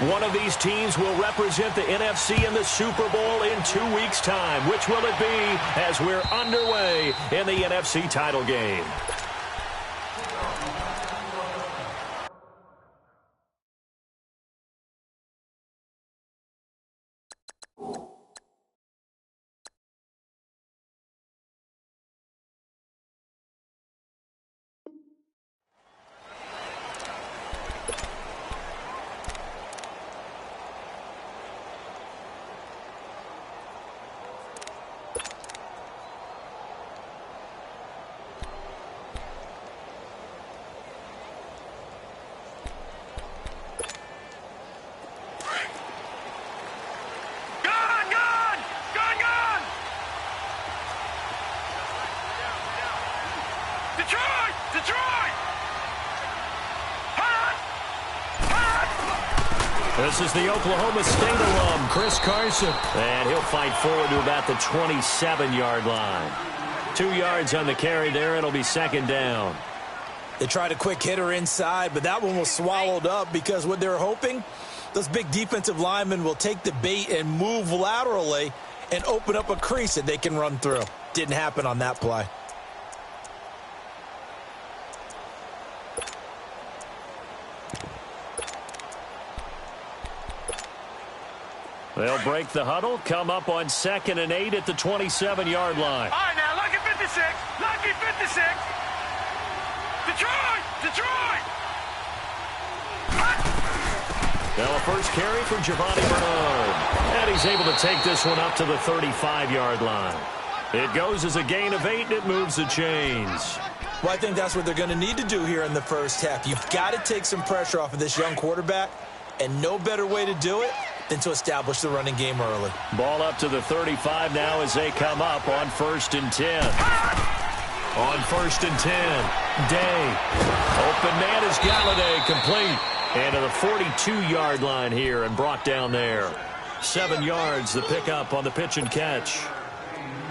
One of these teams will represent the NFC in the Super Bowl in 2 weeks' time. Which will it be as we're underway in the NFC title game? This is the Oklahoma State alum, Chris Carson. And he'll fight forward to about the 27-yard line. 2 yards on the carry there. It'll be second down. They tried a quick hitter inside, but that one was swallowed up because what they're hoping, those big defensive linemen will take the bait and move laterally and open up a crease that they can run through. Didn't happen on that play. They'll break the huddle, come up on 2nd and 8 at the 27-yard line. All right, now, lucky 56, lucky 56. Detroit, Detroit. Now a first carry for Giovanni Bernard. And he's able to take this one up to the 35-yard line. It goes as a gain of 8, and it moves the chains. Well, I think that's what they're going to need to do here in the first half. You've got to take some pressure off of this young quarterback, and no better way to do it than to establish the running game early. Ball up to the 35 now as they come up on 1st and 10. On 1st and 10, Day. Open man is Galladay, complete. And to the 42-yard line here and brought down there. 7 yards, the pickup on the pitch and catch.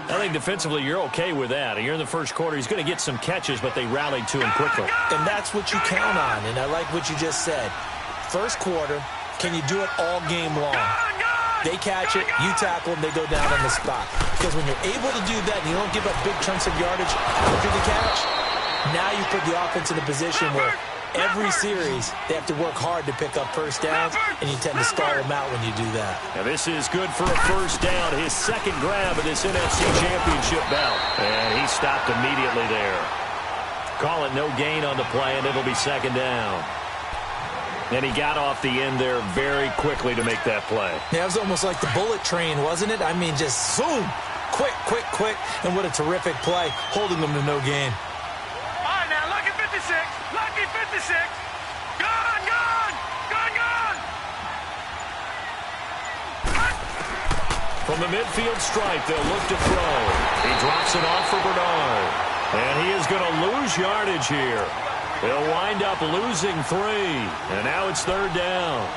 I think defensively you're okay with that. You're in the first quarter. He's going to get some catches, but they rallied to him quickly. And that's what you count on, and I like what you just said. First quarter, can you do it all game long? They catch it, you tackle them, they go down on the spot. Because when you're able to do that and you don't give up big chunks of yardage after the catch, now you put the offense in a position where every series they have to work hard to pick up first downs, and you tend to stall them out when you do that. Now this is good for a first down. His second grab of this NFC Championship bout. And he stopped immediately there. Call it no gain on the play, and it'll be second down. And he got off the end there very quickly to make that play. Yeah, it was almost like the bullet train, wasn't it? I mean, just zoom. Quick, quick, quick. And what a terrific play, holding them to no gain. All right, now, lucky 56. Lucky 56. Gone, gone. Gone, gone. From the midfield stripe, they'll look to throw. He drops it off for Bernard. And he is going to lose yardage here. They'll wind up losing 3. And now it's third down.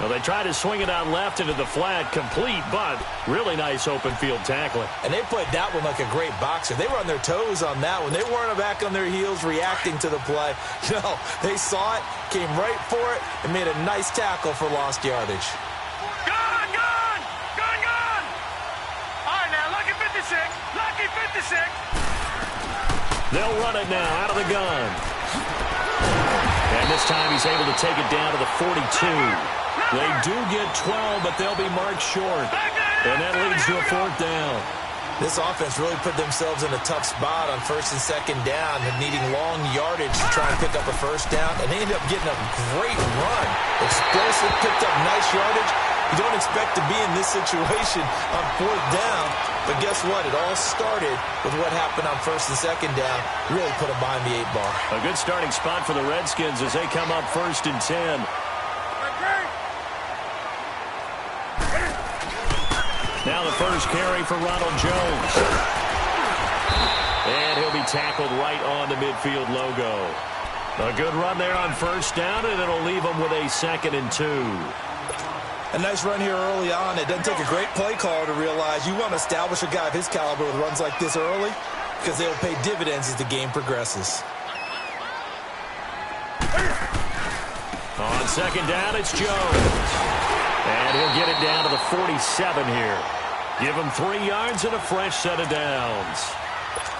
Well, they try to swing it out left into the flat, complete, but really nice open field tackling. And they played that one like a great boxer. They were on their toes on that one. They weren't back on their heels reacting to the play. No, they saw it, came right for it, and made a nice tackle for lost yardage. Gone, gone. Gone, gone. All right, now, lucky 56. Lucky 56. They'll run it now out of the gun. And this time he's able to take it down to the 42. They do get 12, but they'll be marked short. And that leads to a 4th down. This offense really put themselves in a tough spot on 1st and 2nd down, needing long yardage to try and pick up a first down. And they ended up getting a great run. Explosive, picked up nice yardage. You don't expect to be in this situation on 4th down. But guess what? It all started with what happened on 1st and 2nd down. Really put them behind the 8 ball. A good starting spot for the Redskins as they come up 1st and 10. Now the first carry for Ronald Jones. And he'll be tackled right on the midfield logo. A good run there on 1st down, and it'll leave them with a 2nd and 2. A nice run here early on. It doesn't take a great play caller to realize you want to establish a guy of his caliber with runs like this early, because they'll pay dividends as the game progresses. On second down, it's Jones. And he'll get it down to the 47 here. Give him 3 yards and a fresh set of downs.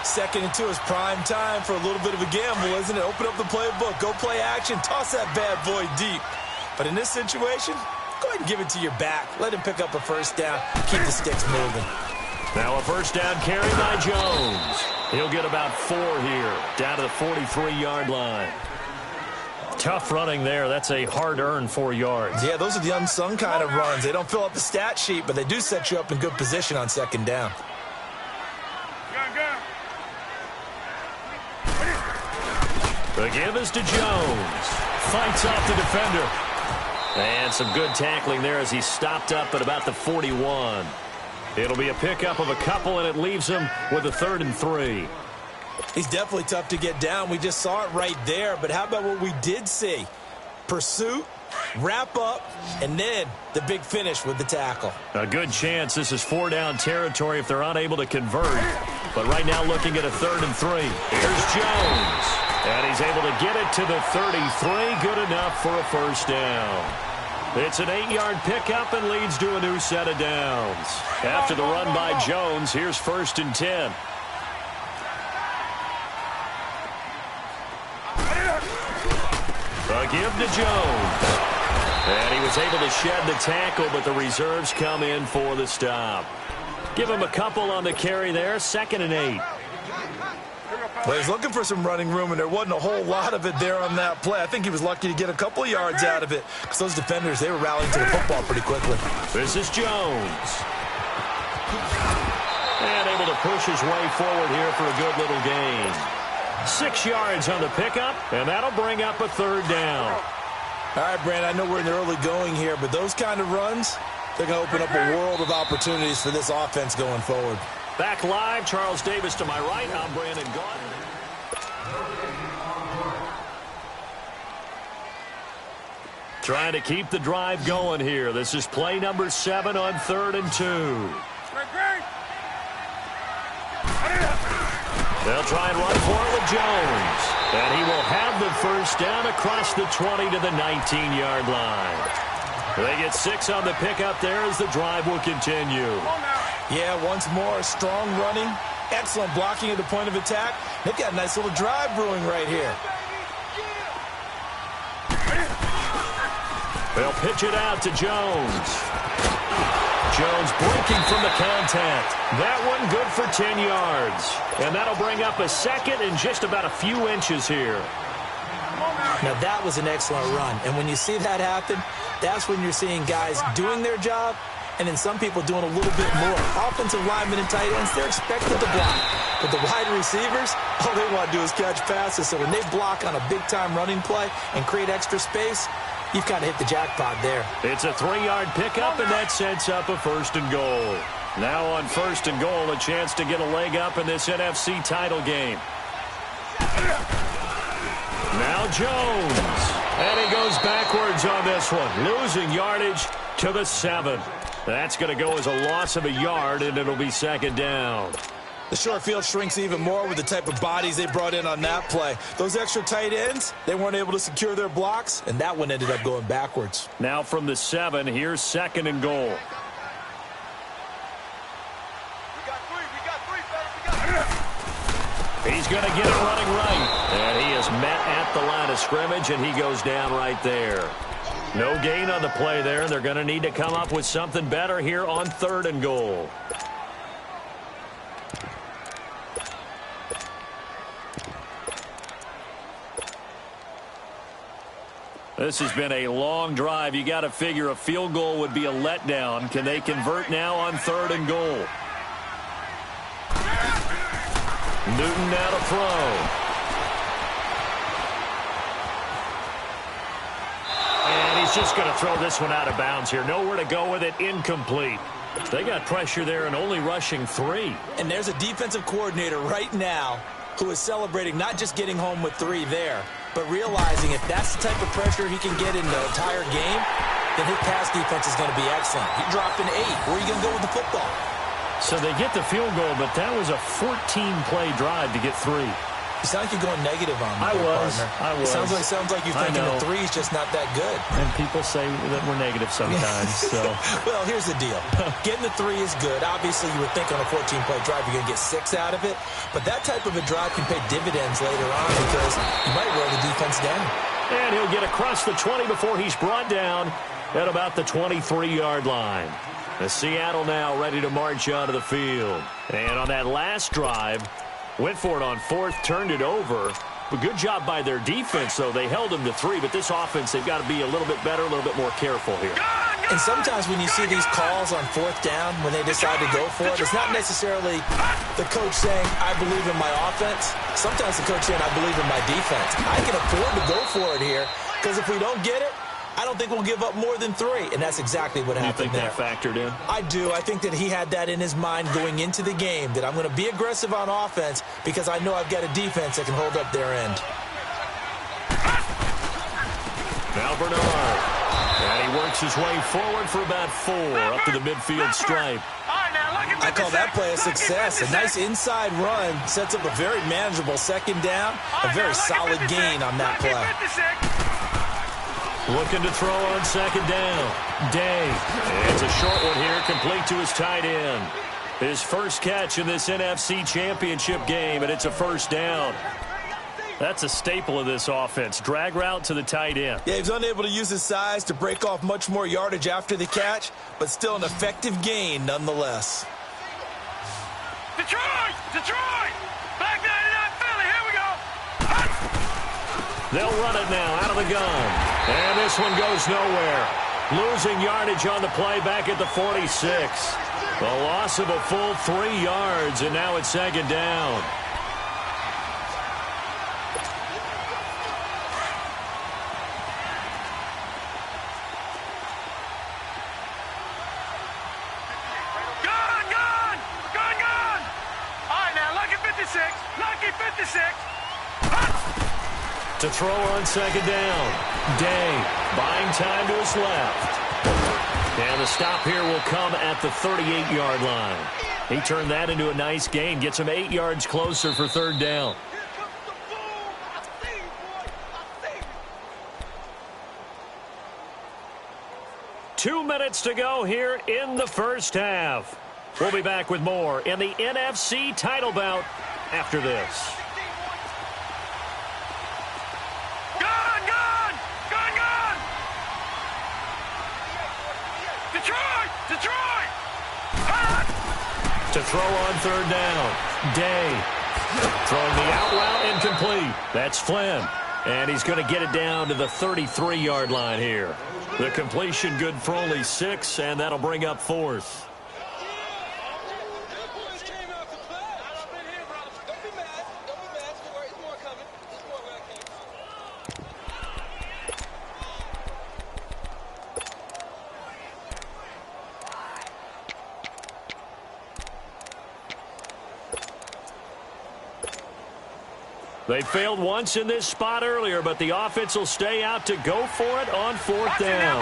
2nd and 2 is prime time for a little bit of a gamble, isn't it? Open up the playbook, go play action, toss that bad boy deep. But in this situation, go ahead and give it to your back. Let him pick up a first down, keep the sticks moving. Now a first down carry by Jones. He'll get about 4 here, down to the 43-yard line. Tough running there. That's a hard-earned 4 yards. Yeah, those are the unsung kind of runs. They don't fill up the stat sheet, but they do set you up in good position on second down. The give is to Jones. Fights off the defender. And some good tackling there as he stopped up at about the 41. It'll be a pickup of a couple, and it leaves him with a 3rd and 3. He's definitely tough to get down. We just saw it right there. But how about what we did see? Pursuit, wrap up, and then the big finish with the tackle. A good chance this is 4-down territory if they're unable to convert. But right now looking at a 3rd and 3. Here's Jones. And he's able to get it to the 33. Good enough for a first down. It's an 8-yard pickup and leads to a new set of downs. After the run by Jones, here's 1st and 10. A give to Jones. And he was able to shed the tackle, but the reserves come in for the stop. Give him a couple on the carry there, 2nd and 8. Well, he's looking for some running room, and there wasn't a whole lot of it there on that play. I think he was lucky to get a couple of yards out of it because those defenders, they were rallying to the football pretty quickly. This is Jones. And able to push his way forward here for a good little gain. 6 yards on the pickup, and that'll bring up a 3rd down. All right, Brand, I know we're in the early going here, but those kind of runs, they're going to open up a world of opportunities for this offense going forward. Back live, Charles Davis to my right. I'm Brandon Gaudin. Trying to keep the drive going here. This is play number 7 on 3rd and 2. They'll try and run for it with Jones. And he will have the first down across the 20 to the 19-yard line. They get 6 on the pickup there as the drive will continue. Yeah, once more, strong running, excellent blocking at the point of attack. They've got a nice little drive brewing right here. They'll pitch it out to Jones. Jones breaking from the contact. That one good for 10 yards. And that'll bring up a 2nd and just about a few inches here. Now, that was an excellent run. And when you see that happen, that's when you're seeing guys doing their job and then some people doing a little bit more. Offensive linemen and tight ends, they're expected to block. But the wide receivers, all they want to do is catch passes. So when they block on a big-time running play and create extra space, you've kind of hit the jackpot there. It's a 3-yard pickup, and that sets up a 1st and goal. Now on 1st and goal, a chance to get a leg up in this NFC title game. Now Jones. And he goes backwards on this one, losing yardage to the 7. That's going to go as a loss of a yard, and it'll be 2nd down. The short field shrinks even more with the type of bodies they brought in on that play. Those extra tight ends, they weren't able to secure their blocks, and that one ended up going backwards. Now from the 7, here's 2nd and goal. He's going to get it running right. And he is met at the line of scrimmage, and he goes down right there. No gain on the play there. They're going to need to come up with something better here on 3rd and goal. This has been a long drive. You got to figure a field goal would be a letdown. Can they convert now on 3rd and goal? Newton now to throw. And he's just going to throw this one out of bounds here. Nowhere to go with it. Incomplete. They got pressure there and only rushing 3. And there's a defensive coordinator right now who is celebrating not just getting home with 3 there, but realizing if that's the type of pressure he can get in the entire game, then his pass defense is going to be excellent. He dropped an 8. Where are you going to go with the football? So they get the field goal, but that was a 14-play drive to get 3. You sound like you're going negative on me, partner. It sounds like you're thinking the three's just not that good. And people say that we're negative sometimes. So. Well, here's the deal. Getting the three is good. Obviously, you would think on a 14-play drive you're going to get 6 out of it. But that type of a drive can pay dividends later on because you might wear the defense down. And he'll get across the 20 before he's brought down at about the 23-yard line. The Seattle now ready to march onto the field. And on that last drive, went for it on 4th, turned it over. But good job by their defense, though. They held them to 3, but this offense, they've got to be a little bit better, a little bit more careful here. And sometimes when you see these calls on 4th down, when they decide to go for it, it's not necessarily the coach saying, I believe in my offense. Sometimes the coach saying, I believe in my defense. I can afford to go for it here, because if we don't get it, I don't think we'll give up more than 3, and that's exactly what happened there. You think that factored in? I do. I think that he had that in his mind going into the game, that I'm going to be aggressive on offense because I know I've got a defense that can hold up their end. Now Bernard. And he works his way forward for about 4 up to the midfield stripe. I call that play a success. A nice inside run sets up a very manageable 2nd down, a very solid gain on that play. Looking to throw on 2nd down. Day. And it's a short one here, complete to his tight end. His first catch in this NFC Championship game, and it's a 1st down. That's a staple of this offense. Drag route to the tight end. Yeah, he was unable to use his size to break off much more yardage after the catch, but still an effective gain nonetheless. Detroit! Detroit! Back 99 Philly, here we go! They'll run it now out of the gun. And this one goes nowhere. Losing yardage on the play back at the 46. A loss of a full 3 yards, and now it's 2nd down. Gun! All right, now, lucky 56. Lucky 56. To throw on 2nd down. Day buying time to his left. And the stop here will come at the 38-yard line. He turned that into a nice gain. Gets him 8 yards closer for 3rd down. Two minutes to go here in the first half. We'll be back with more in the NFC title bout after this. Detroit! To throw on 3rd down. Day. Throwing the out route incomplete. That's Flynn. And he's going to get it down to the 33-yard line here. The completion good for only 6, and that'll bring up 4th. They failed once in this spot earlier, but the offense will stay out to go for it on 4th down.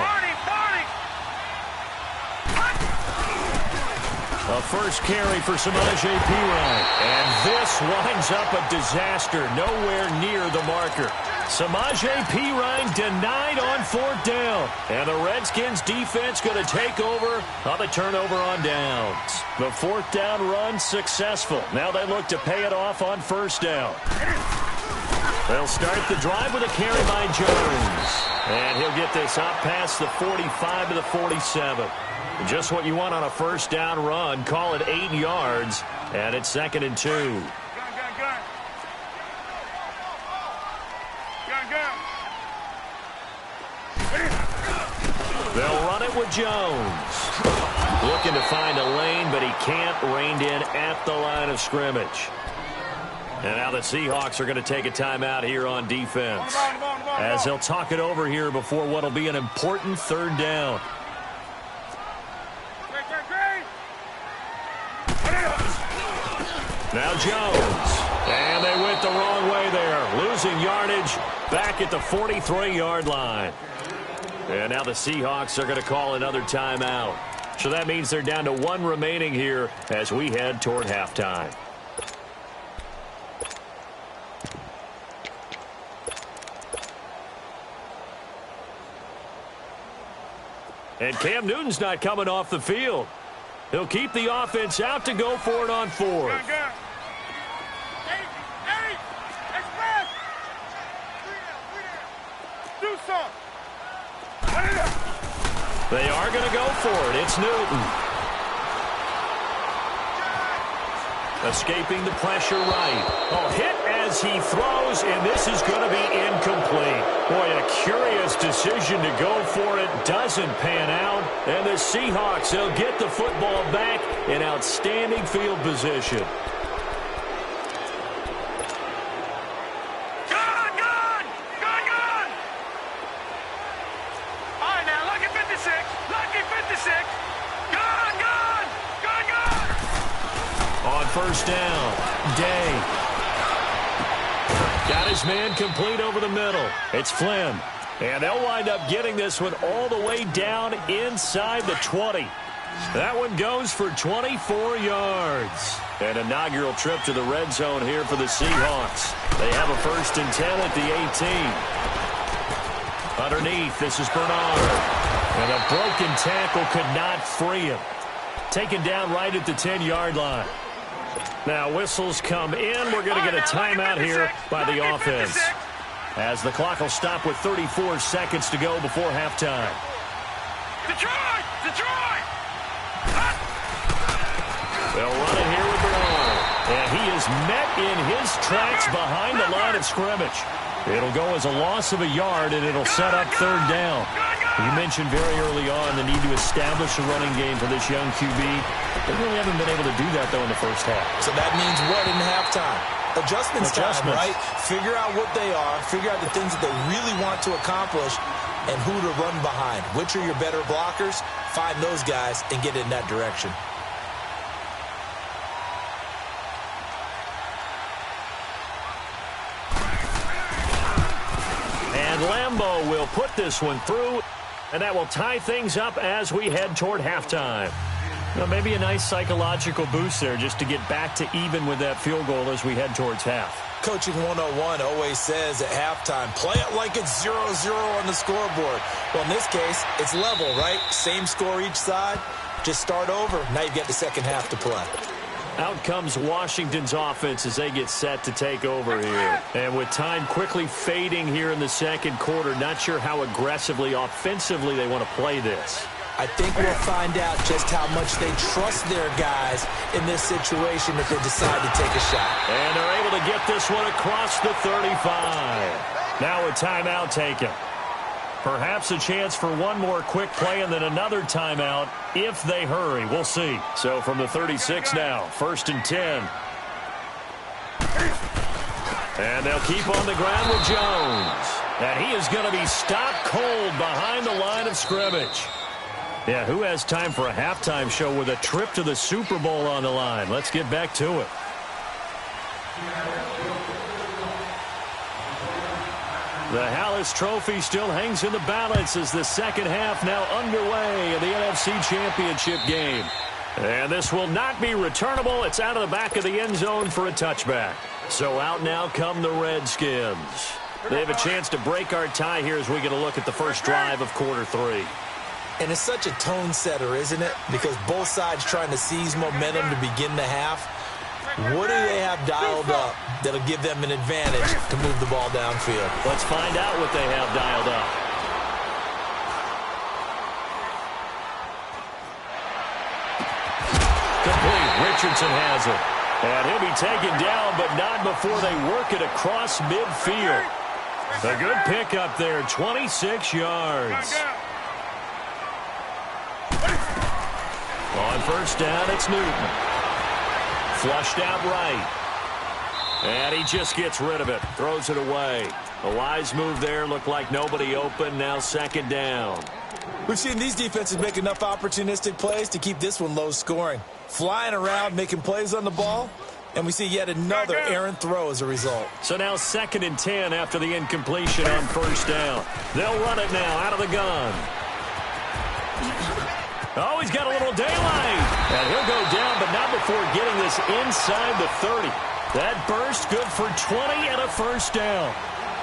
A first carry for Samaje Perine. And this winds up a disaster. Nowhere near the marker. Samaje Perine denied on 4th down. And the Redskins defense going to take over on the turnover on downs. The 4th down run successful. Now they look to pay it off on 1st down. They'll start the drive with a carry by Jones. And he'll get this up past the 45 to the 47. Just what you want on a 1st down run. Call it 8 yards. And it's 2nd and 2. Gun. They'll run it with Jones. Looking to find a lane, but he can't. Reined in at the line of scrimmage. And now the Seahawks are going to take a timeout here on defense, as they'll talk it over here before what will be an important 3rd down. Now Jones. And they went the wrong way there. Losing yardage back at the 43-yard line. And now the Seahawks are going to call another timeout. So that means they're down to 1 remaining here as we head toward halftime. And Cam Newton's not coming off the field. He'll keep the offense out to go for it on fourth. They are going to go for it. It's Newton. Escaping the pressure right. Oh, hit as he throws, and this is going to be incomplete. Boy, a curious decision to go for it. Doesn't pan out. And the Seahawks, they'll get the football back in outstanding field position. First down. Day. Got his man complete over the middle. It's Flynn. And they'll wind up getting this one all the way down inside the 20. That one goes for 24 yards. An inaugural trip to the red zone here for the Seahawks. They have a 1st and 10 at the 18. Underneath, this is Bernard. And a broken tackle could not free him. Taken down right at the 10-yard line. Now whistles come in. We're going to get a timeout here by the offense, as the clock will stop with 34 seconds to go before halftime. Detroit! They'll run it here with Bernard. And he is met in his tracks behind the line of scrimmage. It'll go as a loss of a yard, and it'll set up 3rd down. You mentioned very early on the need to establish a running game for this young QB. They really haven't been able to do that, though, in the first half. So that means what in halftime? Adjustments time, right? Figure out what they are. Figure out the things that they really want to accomplish and who to run behind. Which are your better blockers? Find those guys and get in that direction. And Lambeau will put this one through, and that will tie things up as we head toward halftime. Well, maybe a nice psychological boost there just to get back to even with that field goal as we head towards half. Coaching 101 always says at halftime, play it like it's 0-0 on the scoreboard. Well, in this case, it's level, right? Same score each side. Just start over. Now you get the second half to play. Out comes Washington's offense as they get set to take over here. And with time quickly fading here in the second quarter, not sure how aggressively, offensively they want to play this. I think we'll find out just how much they trust their guys in this situation if they decide to take a shot. And they're able to get this one across the 35. Now a timeout taken. Perhaps a chance for one more quick play and then another timeout if they hurry. We'll see. So from the 36 now, 1st and 10. And they'll keep on the ground with Jones. And he is going to be stopped cold behind the line of scrimmage. Yeah, who has time for a halftime show with a trip to the Super Bowl on the line? Let's get back to it. The Hallis Trophy still hangs in the balance as the second half now underway in the NFC Championship game. And this will not be returnable. It's out of the back of the end zone for a touchback. So out now come the Redskins. They have a chance to break our tie here as we get a look at the first drive of quarter 3. And it's such a tone setter, isn't it? Because both sides trying to seize momentum to begin the half. What do they have dialed up that'll give them an advantage to move the ball downfield? Let's find out what they have dialed up. Complete. Richardson has it. And he'll be taken down, but not before they work it across midfield. A good pickup there, 26 yards. On first down, it's Newton. Flushed out right. And he just gets rid of it. Throws it away. A wise move there. Looked like nobody open. Now 2nd down. We've seen these defenses make enough opportunistic plays to keep this one low scoring. Flying around, making plays on the ball. And we see yet another errant throw as a result. So now 2nd and 10 after the incompletion on first down. They'll run it now out of the gun. Oh, he's got a little daylight. And he'll go down, but not before getting this inside the 30. That burst good for 20 and a first down.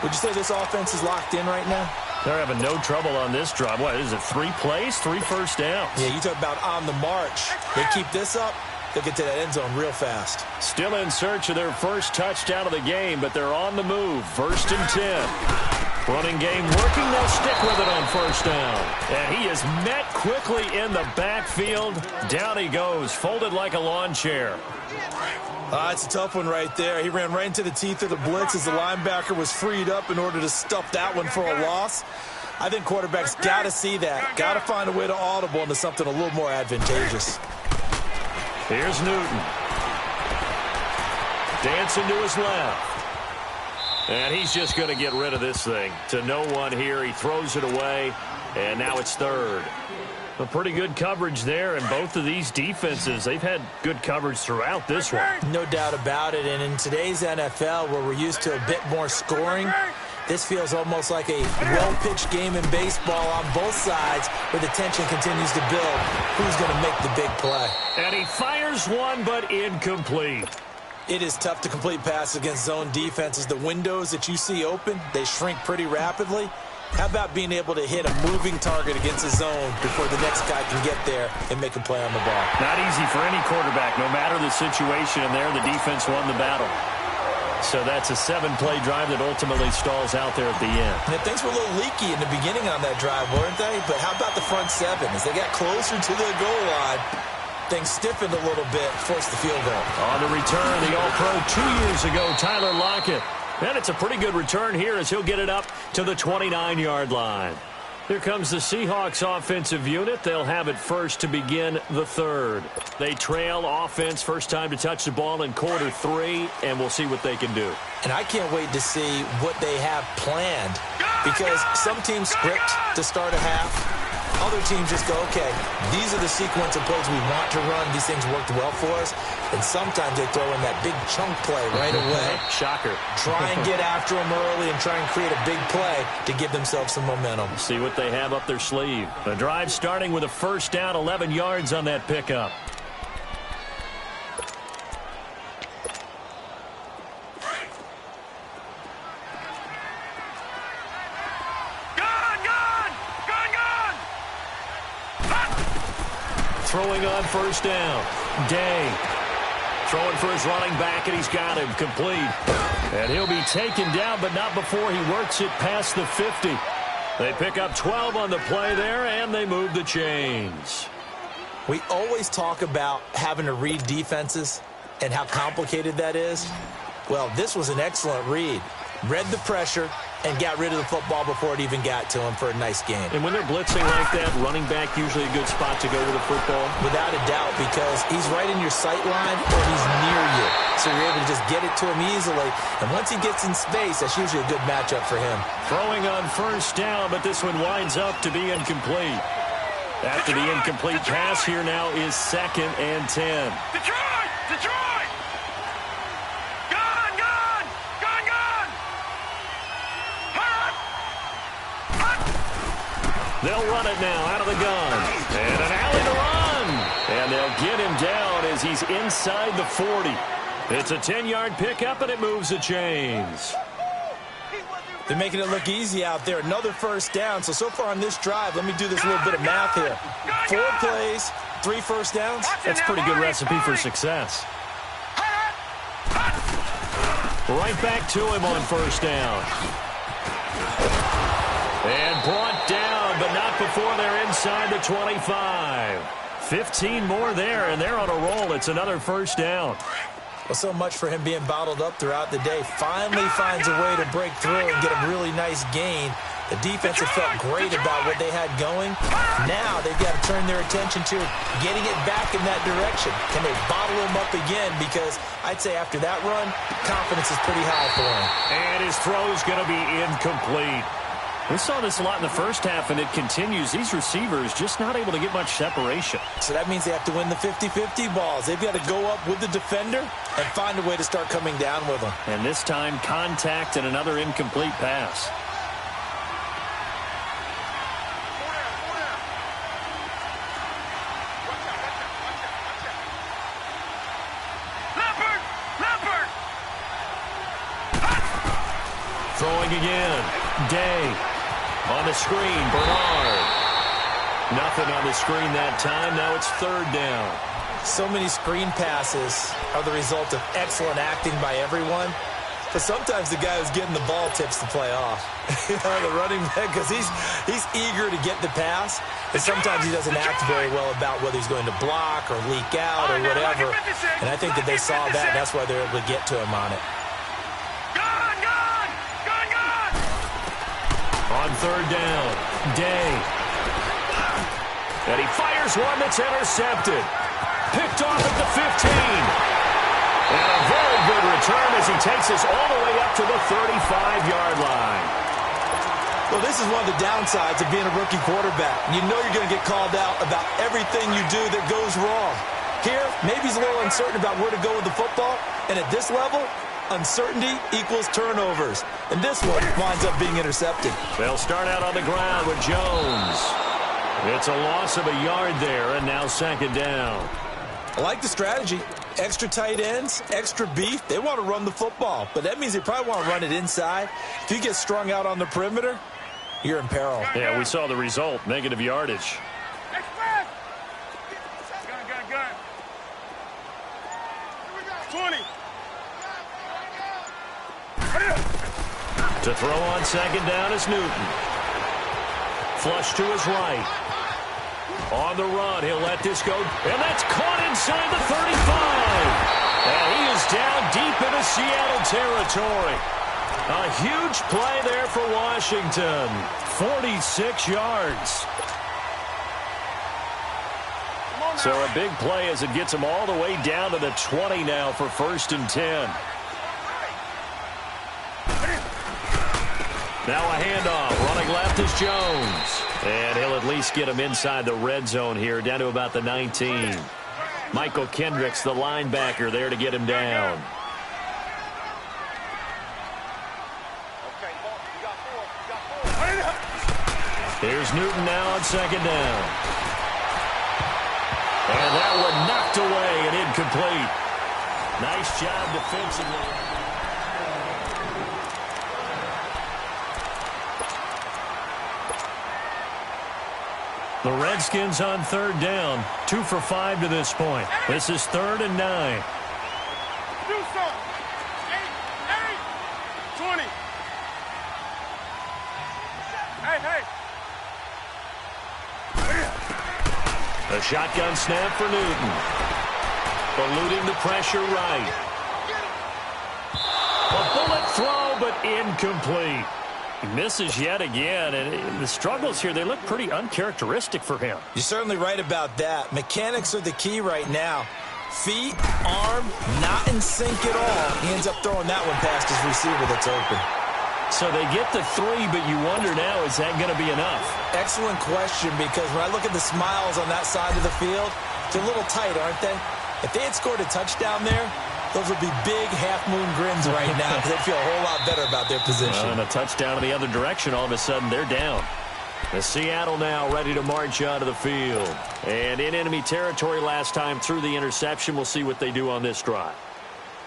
Would you say this offense is locked in right now? They're having no trouble on this drive. What is it, 3 plays, 3 first downs? Yeah, you talk about on the march. They keep this up, they'll get to that end zone real fast. Still in search of their first touchdown of the game, but they're on the move. 1st and 10. Running game working. They'll stick with it on first down. And he is met quickly in the backfield. Down he goes, folded like a lawn chair. It's a tough one right there. He ran right into the teeth of the blitz as the linebacker was freed up in order to stuff that one for a loss. I think quarterbacks got to see that. Got to find a way to audible into something a little more advantageous. Here's Newton. Dancing to his left. And he's just going to get rid of this thing. To no one here. He throws it away. And now it's 3rd. A pretty good coverage there, and both of these defenses, they've had good coverage throughout this one. No doubt about it, and in today's NFL, where we're used to a bit more scoring, this feels almost like a well-pitched game in baseball on both sides, where the tension continues to build. Who's going to make the big play? And he fires one, but incomplete. It is tough to complete passes against zone defenses. The windows that you see open, they shrink pretty rapidly. How about being able to hit a moving target against a zone before the next guy can get there and make a play on the ball? Not easy for any quarterback, no matter the situation, and there the defense won the battle. So that's a 7-play drive that ultimately stalls out there at the end. And things were a little leaky in the beginning on that drive, weren't they? But how about the front 7? As they got closer to the goal line, things stiffened a little bit, forced the field goal. On the return, the All-Pro 2 years ago, Tyler Lockett. And it's a pretty good return here as he'll get it up to the 29-yard line. Here comes the Seahawks offensive unit. They'll have it first to begin the 3rd. They trail offense, first time to touch the ball in quarter 3, and we'll see what they can do. And I can't wait to see what they have planned, because some teams script to start a half. Other teams just go, okay, these are the sequence of plays we want to run. These things worked well for us. And sometimes they throw in that big chunk play right away. Shocker. Try and get after them early and try and create a big play to give themselves some momentum. See what they have up their sleeve. The drive starting with a first down, 11 yards on that pickup. Throwing on first down. Day. Throwing for his running back, and he's got him complete. And he'll be taken down, but not before he works it past the 50. They pick up 12 on the play there, and they move the chains. We always talk about having to read defenses and how complicated that is. Well, this was an excellent read. Read the pressure and got rid of the football before it even got to him for a nice game. And when they're blitzing like that, running back usually a good spot to go with the football? Without a doubt, because he's right in your sight line or he's near you. So you're able to just get it to him easily. And once he gets in space, that's usually a good matchup for him. Throwing on first down, but this one winds up to be incomplete. After the incomplete pass, here now is 2nd and 10. Detroit! Detroit! They'll run it now out of the gun. And an alley to run. And they'll get him down as he's inside the 40. It's a 10-yard pickup, and it moves the chains. They're making it look easy out there. Another first down. So far on this drive, let me do this little bit of math here. 4 plays, 3 first downs. That's a pretty good recipe for success. Right back to him on first down. And brought down, but not before they're inside the 25. 15 more there, and they're on a roll. It's another first down. Well, so much for him being bottled up throughout the day. Finally finds a way to break through and get a really nice gain. The defense have felt great about what they had going. Now they've got to turn their attention to getting it back in that direction. Can they bottle him up again? Because I'd say after that run, confidence is pretty high for him. And his throw's going to be incomplete. We saw this a lot in the first half, and it continues. These receivers just not able to get much separation. So that means they have to win the 50-50 balls. They've got to go up with the defender and find a way to start coming down with them. And this time, contact and another incomplete pass. Throwing again. Day. On the screen, Bernard. Nothing on the screen that time. Now it's third down. So many screen passes are the result of excellent acting by everyone. But sometimes the guy who's getting the ball tips the play off. The running back, because he's eager to get the pass, and sometimes he doesn't act very well about whether he's going to block or leak out or whatever. And I think that they saw that, and that's why they're able to get to him on it. On third down, Day. And he fires one that's intercepted. Picked off at the 15. And a very good return as he takes us all the way up to the 35-yard line. Well, this is one of the downsides of being a rookie quarterback. You know you're going to get called out about everything you do that goes wrong. Here, maybe he's a little uncertain about where to go with the football. And at this level, uncertainty equals turnovers. And this one winds up being intercepted. They'll start out on the ground with Jones. It's a loss of a yard there, and now second down. I like the strategy. Extra tight ends, extra beef. They want to run the football, but that means they probably want to run it inside. If you get strung out on the perimeter, you're in peril. Yeah, we saw the result, negative yardage. Gun. 20. To throw on second down is Newton. Flush to his right. On the run, he'll let this go, and that's caught inside the 35. And he is down deep into Seattle territory. A huge play there for Washington. 46 yards. So a big play as it gets him all the way down to the 20 now for 1st and 10. Now a handoff. Running left is Jones. And he'll at least get him inside the red zone here, down to about the 19. Michael Kendricks, the linebacker, there to get him down. Here's Newton now on second down. And that one knocked away and incomplete. Nice job defensively. The Redskins on third down, 2 for 5 to this point. This is 3rd and 9. Do something. 20. Hey. A shotgun snap for Newton. Eluding the pressure right. A bullet throw, but incomplete. He misses yet again, and the struggles here, they look pretty uncharacteristic for him. You're certainly right about that. Mechanics are the key right now. Feet, arm, not in sync at all. He ends up throwing that one past his receiver that's open. So they get the 3, but you wonder now, is that going to be enough? Excellent question, because when I look at the smiles on that side of the field, they're a little tight, aren't they? If they had scored a touchdown there, those would be big half-moon grins right now because they'd feel a whole lot better about their position. And a touchdown in the other direction, all of a sudden they're down. The Seattle now ready to march onto the field. And in enemy territory last time through the interception. We'll see what they do on this drive.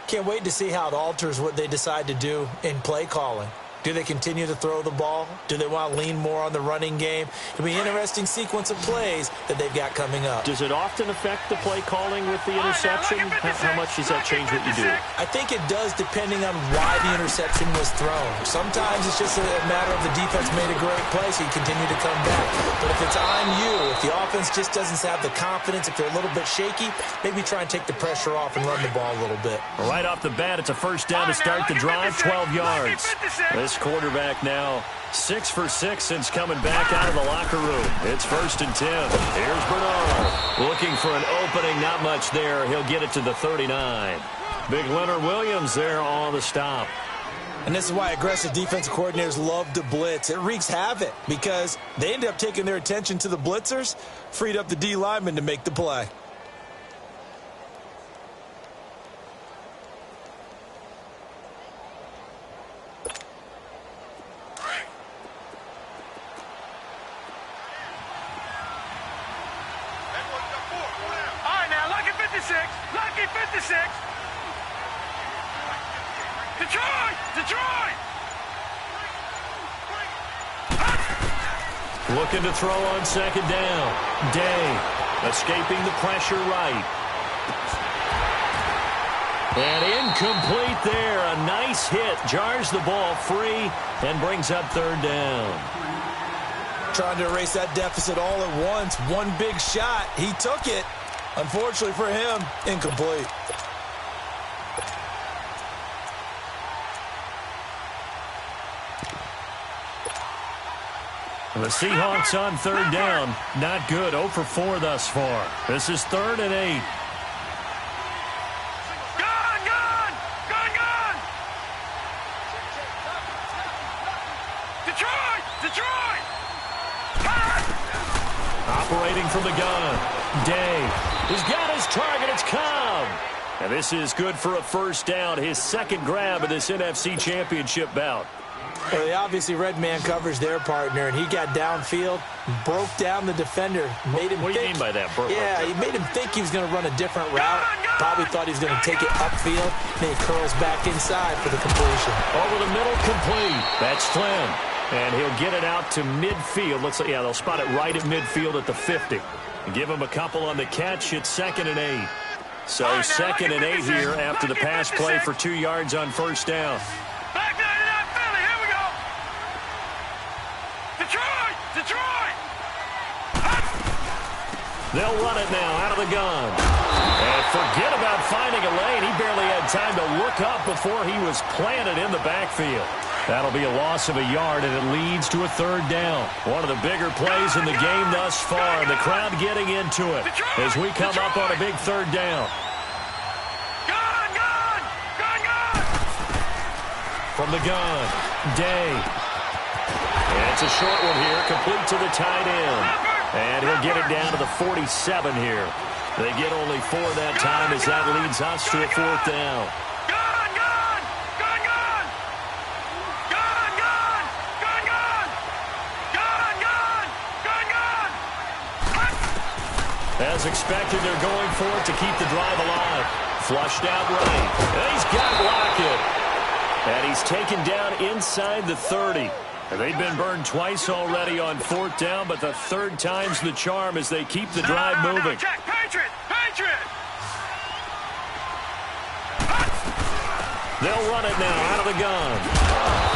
Can't wait to see how it alters what they decide to do in play calling. Do they continue to throw the ball? Do they want to lean more on the running game? It'll be an interesting sequence of plays that they've got coming up. Does it often affect the play calling with the interception? How much does that change what you do? I think it does, depending on why the interception was thrown. Sometimes it's just a matter of the defense made a great play, so you continue to come back. But if it's on you, if the offense just doesn't have the confidence, if they're a little bit shaky, maybe try and take the pressure off and run the ball a little bit. Right off the bat, it's a first down to start the drive, 12 yards. This quarterback now 6 for 6 since coming back out of the locker room. It's 1st and 10. Here's Bernard looking for an opening. Not much there. He'll get it to the 39. Big Leonard Williams there on the stop. And this is why aggressive defensive coordinators love to blitz. It wreaks havoc because they end up taking their attention to the blitzers, freed up the D lineman to make the play. Lucky 56. Detroit! Looking to throw on second down. Day escaping the pressure right. And incomplete there. A nice hit. Jars the ball free and brings up third down. Trying to erase that deficit all at once. One big shot. He took it. Unfortunately for him, incomplete. The Seahawks on third down. Not good. 0 for 4 thus far. This is 3rd and 8. Detroit! Operating from the gun. Day has got his target. It's Cobb. And this is good for a first down. His second grab of this NFC Championship bout. Well, they obviously read man coverage their partner, and he got downfield, broke down the defender, made him What do you mean by that, Burke? Yeah, he made him think he was going to run a different route. Probably thought he was going to take it upfield. Then he curls back inside for the completion. Over the middle, complete. That's Flynn. And he'll get it out to midfield. Looks like, yeah, they'll spot it right at midfield at the 50. Give him a couple on the catch. It's 2nd and 8. So 2nd and 8 here after the pass play for 2 yards on first down. Back 99 Philly, here we go. Detroit! They'll run it now out of the gun. And forget about finding a lane. He barely had time to look up before he was planted in the backfield. That'll be a loss of a yard, and it leads to a 3rd down. One of the bigger plays in the game thus far. The crowd getting into it as we come up on a big 3rd down. Gun! From the gun, Day. And it's a short one here, complete to the tight end. And he'll get it down to the 47 here. They get only 4 that time as that leads us to a 4th down. As expected, they're going for it to keep the drive alive. Flushed out right. And he's got Lockett. And he's taken down inside the 30. And they've been burned twice already on 4th down, but the 3rd time's the charm as they keep the drive moving. Jack, Patriot! They'll run it now out of the gun.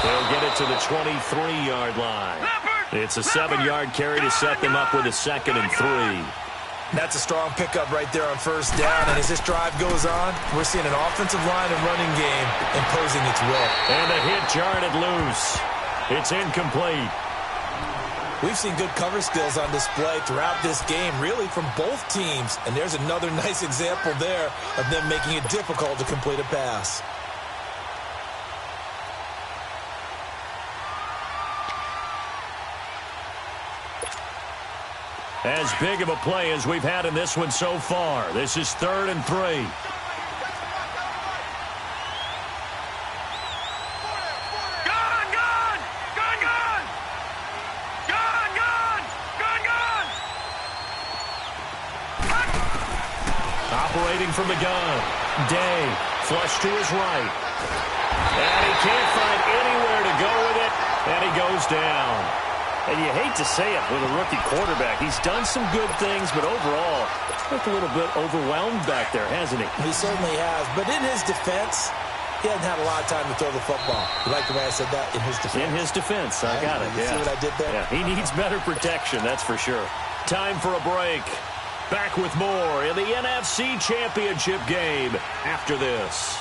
They'll get it to the 23-yard line. It's a 7-yard carry to set them up with a 2nd and 3. That's a strong pickup right there on first down. And as this drive goes on, we're seeing an offensive line and running game imposing its will. And the hit jarred it loose. It's incomplete. We've seen good cover skills on display throughout this game, really from both teams. And there's another nice example there of them making it difficult to complete a pass. As big of a play as we've had in this one so far. This is 3rd and 3. Operating from the gun. Day, flush to his right. And he can't find anywhere to go with it, and he goes down. And you hate to say it with a rookie quarterback. He's done some good things, but overall, looked a little bit overwhelmed back there, hasn't he? He certainly has. But in his defense, he hasn't had a lot of time to throw the football. You like the way I said that? In his defense. In his defense. I got it. You see what I did there? Yeah, he needs better protection, that's for sure. Time for a break. Back with more in the NFC Championship game after this.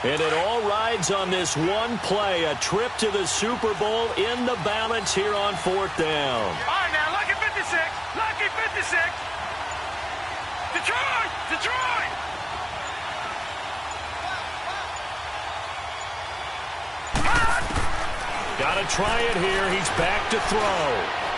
And it all rides on this one play, a trip to the Super Bowl in the balance here on 4th down. All right, now, lucky 56. Lucky 56. Detroit! Gotta try it here. He's back to throw.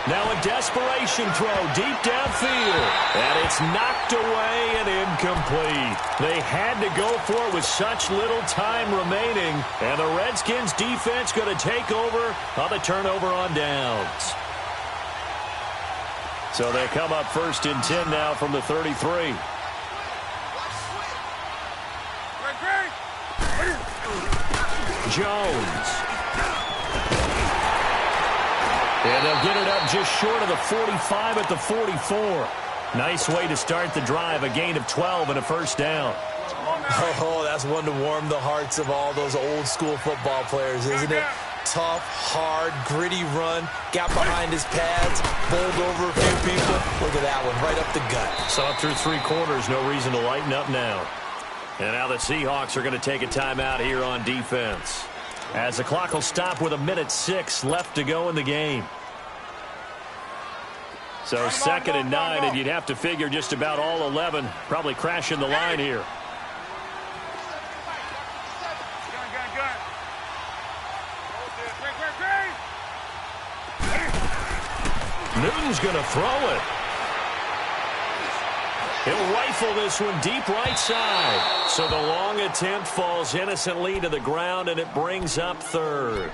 Now a desperation throw deep downfield. And it's knocked away and incomplete. They had to go for it with such little time remaining. And the Redskins defense going to take over on the turnover on downs. So they come up 1st and 10 now from the 33. Jones. And they'll get it up just short of the 45 at the 44. Nice way to start the drive, a gain of 12 and a 1st down. Oh, that's one to warm the hearts of all those old-school football players, isn't it? Tough, hard, gritty run, got behind his pads, bowled over a few people. Look at that one, right up the gut. Saw through 3 quarters, no reason to lighten up now. And now the Seahawks are going to take a timeout here on defense, as the clock will stop with 1:06 left to go in the game. So 2nd and 9, and you'd have to figure just about all 11 probably crashing the line here. Newton's going to throw it. He'll rifle this one deep right side. So the long attempt falls innocently to the ground, and it brings up 3rd.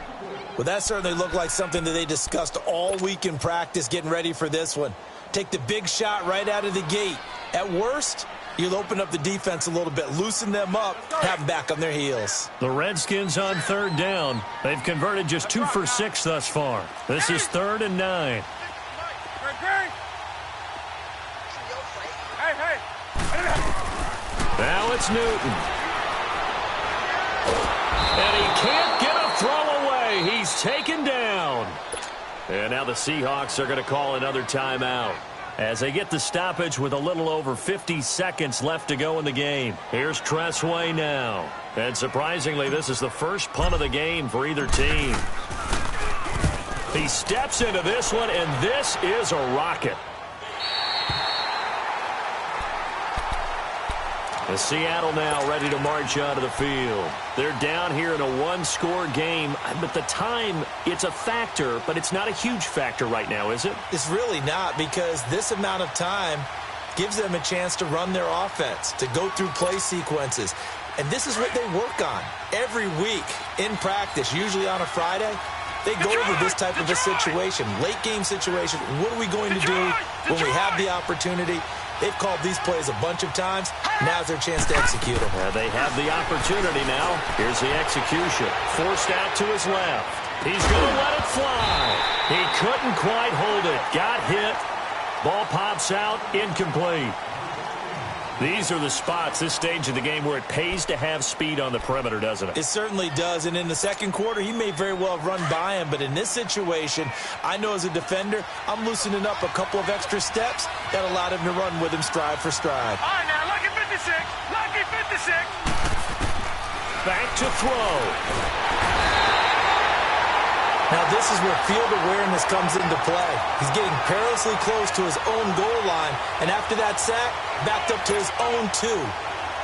Well, that certainly looked like something that they discussed all week in practice getting ready for this one. Take the big shot right out of the gate. At worst, you'll open up the defense a little bit, loosen them up, have them back on their heels. The Redskins on 3rd down. They've converted just 2 for 6 thus far. This is 3rd and 9. Now it's Newton. And he can't get a throw away. He's taken down. And now the Seahawks are going to call another timeout as they get the stoppage with a little over 50 seconds left to go in the game. Here's Tressway now. And surprisingly, this is the first punt of the game for either team. He steps into this one, and this is a rocket. And Seattle now ready to march onto the field. They're down here in a 1-score game. But the time, it's a factor, but it's not a huge factor right now, is it? It's really not, because this amount of time gives them a chance to run their offense, to go through play sequences. And this is what they work on every week in practice, usually on a Friday. They go over this type of a situation, late-game situation. What are we going to do when we have the opportunity? They've called these plays a bunch of times. Now's their chance to execute them. They have the opportunity now. Here's the execution. Forced out to his left. He's going to let it fly. He couldn't quite hold it. Got hit. Ball pops out. Incomplete. These are the spots, this stage of the game, where it pays to have speed on the perimeter, doesn't it? It certainly does. And in the second quarter, he may very well have run by him. But in this situation, I know as a defender, I'm loosening up a couple of extra steps that allowed him to run with him stride for stride. All right, now, lucky 56. Lucky 56. Back to throw. Now, this is where field awareness comes into play. He's getting perilously close to his own goal line. And after that sack, backed up to his own 2.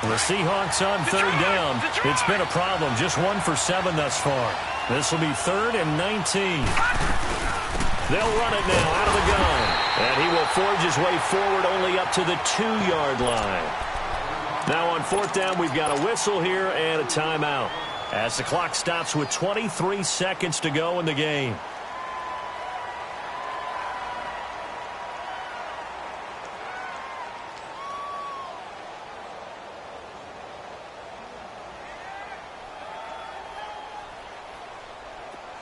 The Seahawks on 3rd down. It's been a problem. Just 1 for 7 thus far. This will be 3rd and 19. They'll run it now out of the gun. And he will forge his way forward only up to the 2-yard line. Now on 4th down, we've got a whistle here and a timeout, as the clock stops with 23 seconds to go in the game.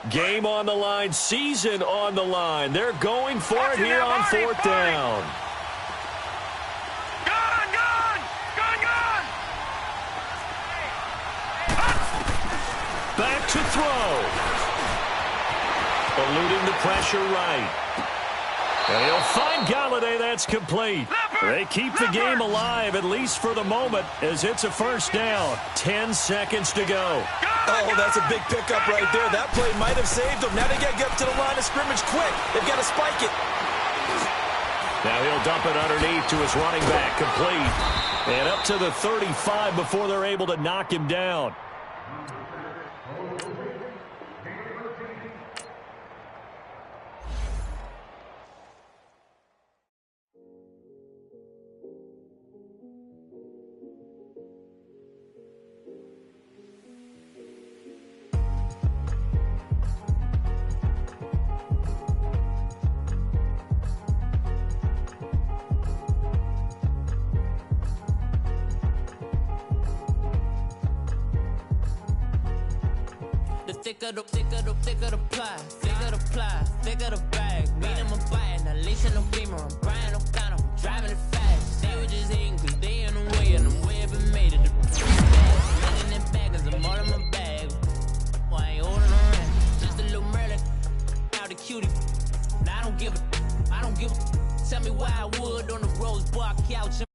Game on the line, season on the line. They're going for it here on 4th down. Back to throw. Eluding the pressure right. And he'll find Galladay. That's complete. They keep the game alive, at least for the moment, as it's a 1st down. 10 seconds to go. Oh, that's a big pickup right there. That play might have saved them. Now they got to get up to the line of scrimmage quick. They've got to spike it. Now he'll dump it underneath to his running back, complete. And up to the 35 before they're able to knock him down. The thicker the ply, thicker the ply, thicker the bag. Meet him a bite, now listen to Beamer. I'm Brian O'Connor, I'm driving it fast. They were just hating cause they in the way, and I'm way up and made it. Living in baggers, I'm all in my bag. Why I ain't holding around? Just a little Merlin, out the cutie. Now I don't give a. Tell me why I would on the rose bar couch.